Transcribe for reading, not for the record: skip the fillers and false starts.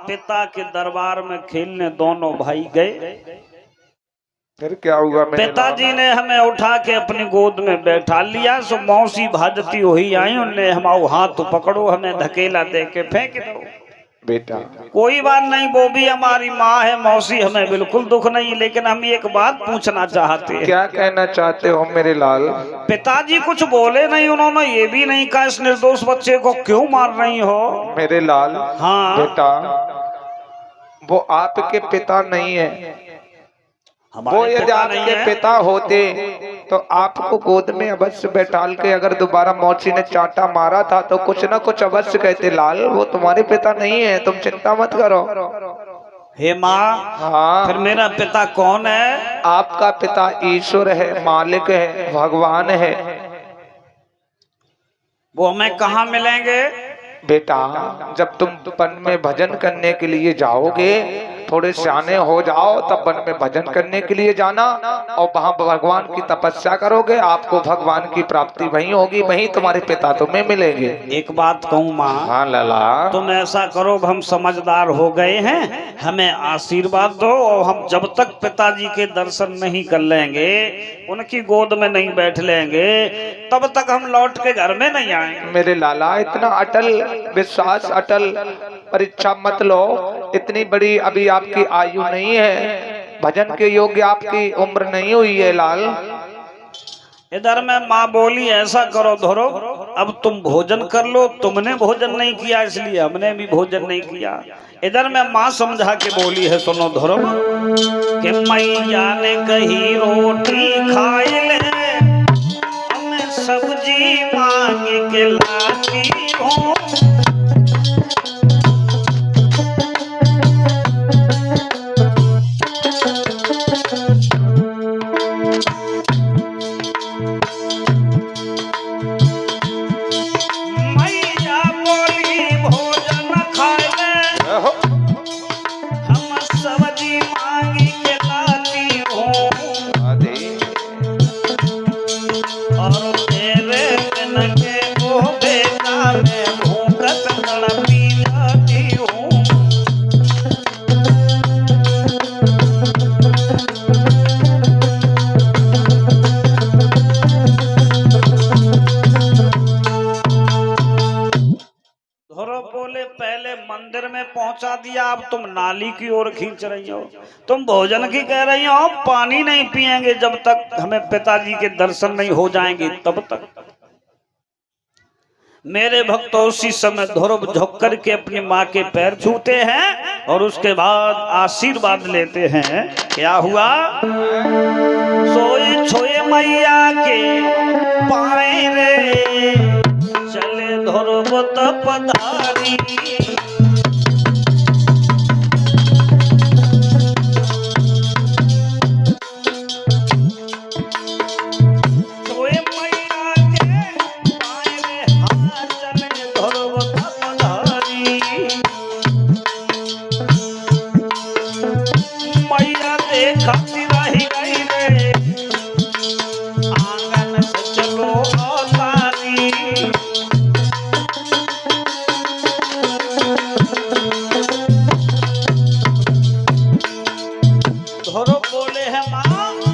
पिता के दरबार में खेलने दोनों भाई गए। फिर क्या हुआ? पिताजी ने हमें उठा के अपनी गोद में बैठा लिया। सो मौसी भाजती हुई आई, उनने हमारा हाथ पकड़ो, हमें धकेला दे के फेंक दो। बेटा कोई बात नहीं, वो भी हमारी माँ है मौसी, हमें बिल्कुल दुख नहीं, लेकिन हम एक बात पूछना चाहते हैं। क्या कहना चाहते हो मेरे लाल? पिताजी कुछ बोले नहीं, उन्होंने ये भी नहीं कहा इस निर्दोष बच्चे को क्यों मार रही हो। मेरे लाल हाँ बेटा, वो आपके पिता नहीं है। वो यदि आपके पिता होते तो आपको गोद में अवश्य बैठाल के अगर दोबारा मौसी ने चांटा मारा था तो कुछ ना कुछ अवश्य कहते। लाल वो तुम्हारे पिता नहीं है, तुम चिंता मत करो। हे माँ, हाँ फिर मेरा पिता कौन है? आपका पिता ईश्वर है, मालिक है, भगवान है। वो हमें कहाँ मिलेंगे? बेटा जब तुम वन में भजन करने के लिए जाओगे, थोड़े सियाने हो जाओ तब वन में भजन करने के लिए जाना और वहाँ भगवान की तपस्या करोगे, आपको भगवान की प्राप्ति वहीं होगी, वहीं तुम्हारे पिता तुम्हें मिलेंगे। एक बात कहूँ माँ? हाँ लाला, तुम ऐसा करो, हम समझदार हो गए हैं, हमें आशीर्वाद दो और हम जब तक पिताजी के दर्शन नहीं कर लेंगे, उनकी गोद में नहीं बैठ लेंगे, तब तक हम लौट के घर में नहीं आएंगे। मेरे लाला इतना अटल विश्वास, अटल परीक्षा मत लो। इतनी बड़ी अभी आपकी आयु नहीं है, भजन के योग्य आपकी उम्र नहीं हुई है लाल। इधर में माँ बोली ऐसा करो धरो, अब तुम भोजन कर लो, तुमने भोजन नहीं किया इसलिए हमने भी भोजन नहीं किया। इधर में माँ समझा के बोली है, सुनो धरो कि मैया ने कही रोटी खाई ले, हमें सब्जी मांग के लाती हूँ। मंदिर में पहुंचा दिया, अब तुम नाली की ओर खींच रही हो। तुम भोजन की कह रही हो, पानी नहीं पिएंगे जब तक हमें पिताजी के दर्शन नहीं हो जाएंगे तब तक। मेरे भक्त उसी समय ध्रुव झुक करके अपनी माँ के पैर छूते हैं और उसके बाद आशीर्वाद लेते हैं। क्या हुआ? सोई छोए मैया के पाए रे, चले ध्रुव तपधारी। बोले हैं माँ